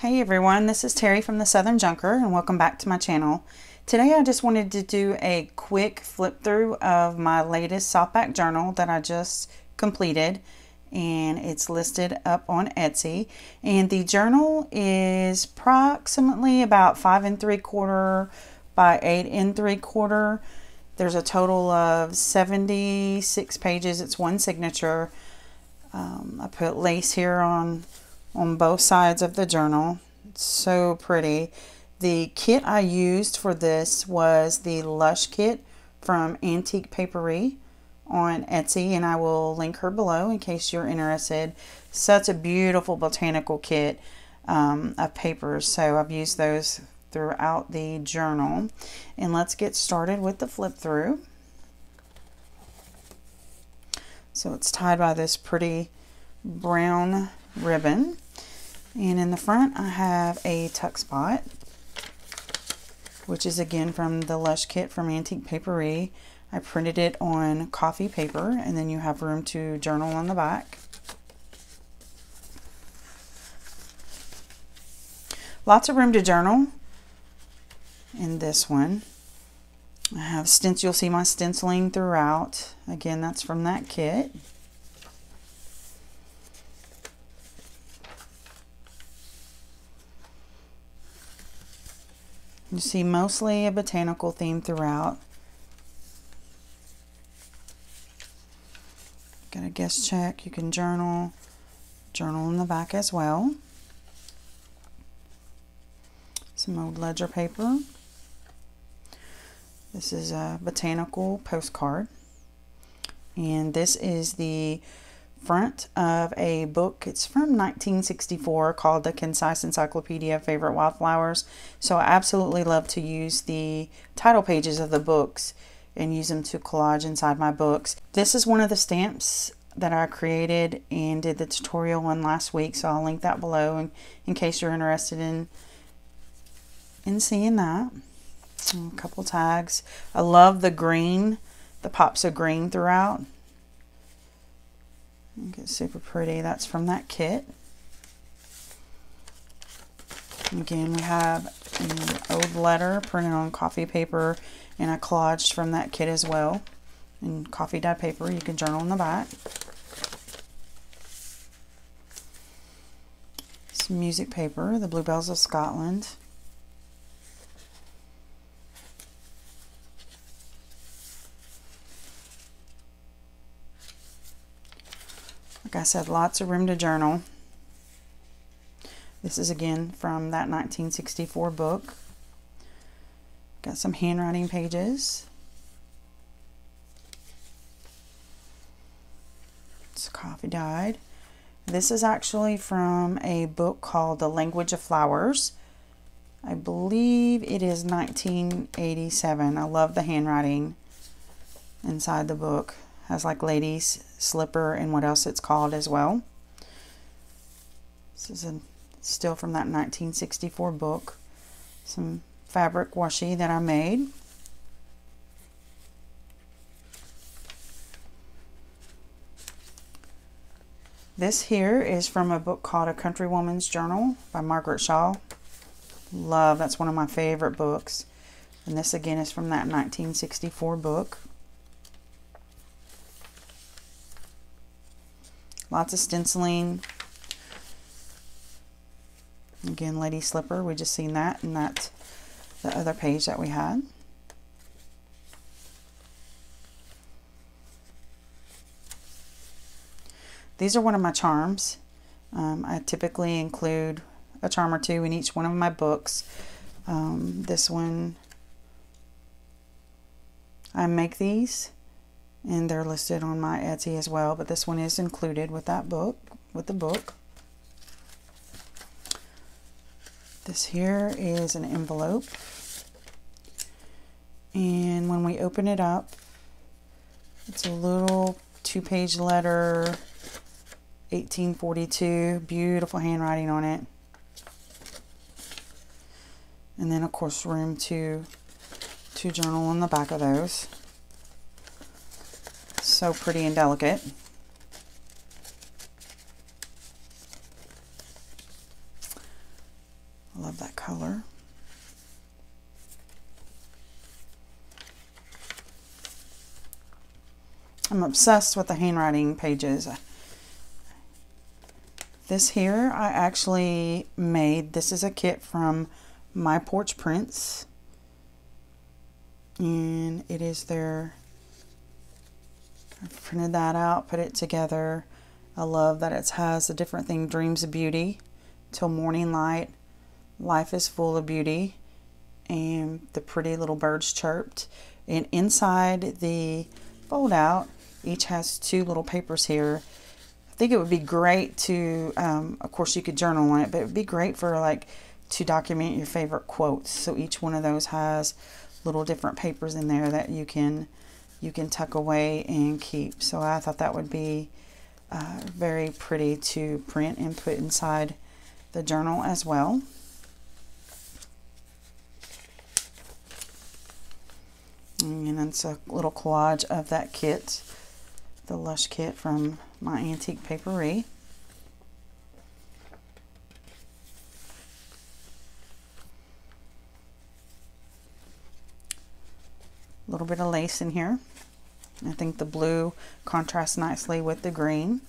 Hey everyone, this is Terry from the Southern Junker and welcome back to my channel. Today I just wanted to do a quick flip through of my latest Softback journal that I just completed, and it's listed up on Etsy. And the journal is approximately about 5 3/4 by 8 3/4. There's a total of 76 pages. It's one signature. I put lace here on both sides of the journal. It's so pretty. The kit I used for this was the Lush kit from Antique Papery on Etsy, and I will link her below in case you're interested. Such a beautiful botanical kit of papers, so I've used those throughout the journal. And let's get started with the flip through. So it's tied by this pretty brown ribbon. And in the front I have a tuck spot, which is again from the Lush kit from Antique Papery. I printed it on coffee paper, and then you have room to journal on the back. Lots of room to journal in this one. I have you'll see my stenciling throughout. Again, that's from that kit. You see mostly a botanical theme throughout. Got a guest check. You can journal in the back as well. Some old ledger paper. This is a botanical postcard. And this is the front of a book. It's from 1964 called The Concise Encyclopedia of Favorite Wildflowers. So I absolutely love to use the title pages of the books and use them to collage inside my books. This is one of the stamps that I created and did the tutorial on last week, so I'll link that below in case you're interested in seeing that. A couple tags. I love the green, the pops of green throughout. It's super pretty. That's from that kit. Again, we have an old letter printed on coffee paper, and I collaged from that kit as well. In coffee dye paper, you can journal in the back. Some music paper, the Bluebells of Scotland. Like I said, lots of room to journal. This is again from that 1964 book. Got some handwriting pages. It's coffee dyed. This is actually from a book called The Language of Flowers. I believe it is 1987. I love the handwriting inside the book. Has like ladies slipper and what else it's called as well. This is still from that 1964 book. Some fabric washi that I made. This here is from a book called A Country Woman's Journal by Margaret Shaw. Love, that's one of my favorite books. And this again is from that 1964 book. Lots of stenciling. Again, lady slipper. We just seen that, and that's the other page that we had. These are one of my charms. I typically include a charm or two in each one of my books. This one, I make these, and they're listed on my Etsy as well, but this one is included with that book, with the book. This here is an envelope, and when we open it up, it's a little 2-page letter, 1842, beautiful handwriting on it. And then of course room to journal on the back of those. So pretty and delicate. I love that color. I'm obsessed with the handwriting pages. This here I actually made. This is a kit from My Porch Prints. And it is their, I printed that out, put it together. I love that it has a different thing, Dreams of Beauty, Till Morning Light, Life is Full of Beauty, and the pretty little birds chirped. And inside the fold out, each has 2 little papers here. I think it would be great to, of course you could journal on it, but it would be great for like to document your favorite quotes. So each one of those has little different papers in there that you can tuck away and keep. So I thought that would be very pretty to print and put inside the journal as well. And it's a little collage of that kit, the Lush kit from my Antique Paperie. A little bit of lace in here. I think the blue contrasts nicely with the green.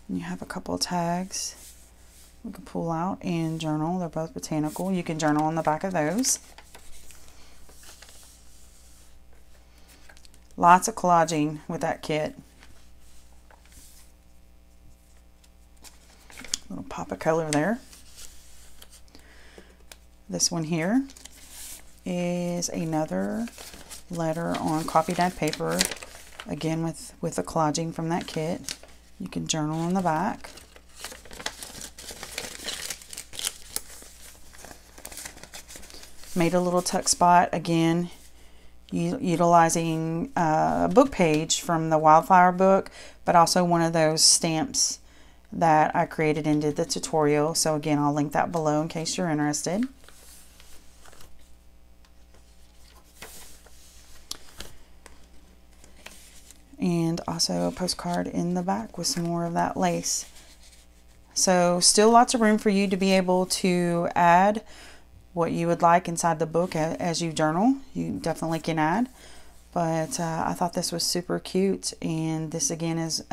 And you have a couple of tags we can pull out and journal. They're both botanical. You can journal on the back of those. Lots of collaging with that kit. Little pop of color there. This one here is another letter on coffee dyed paper, again with the collaging from that kit. You can journal on the back. Made a little tuck spot, again utilizing a book page from the Wildflower book, but also one of those stamps that I created and did the tutorial. So again, I'll link that below in case you're interested. And also a postcard in the back with some more of that lace. So still lots of room for you to be able to add what you would like inside the book as you journal. You definitely can add. But I thought this was super cute. And this again is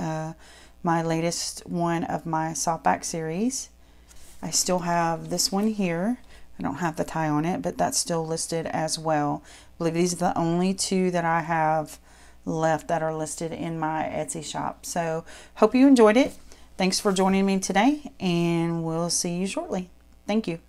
my latest one of my Softback series. I still have this one here. I don't have the tie on it, but that's still listed as well. I believe these are the only 2 that I have left that are listed in my Etsy shop. So hope you enjoyed it. Thanks for joining me today, and we'll see you shortly. Thank you.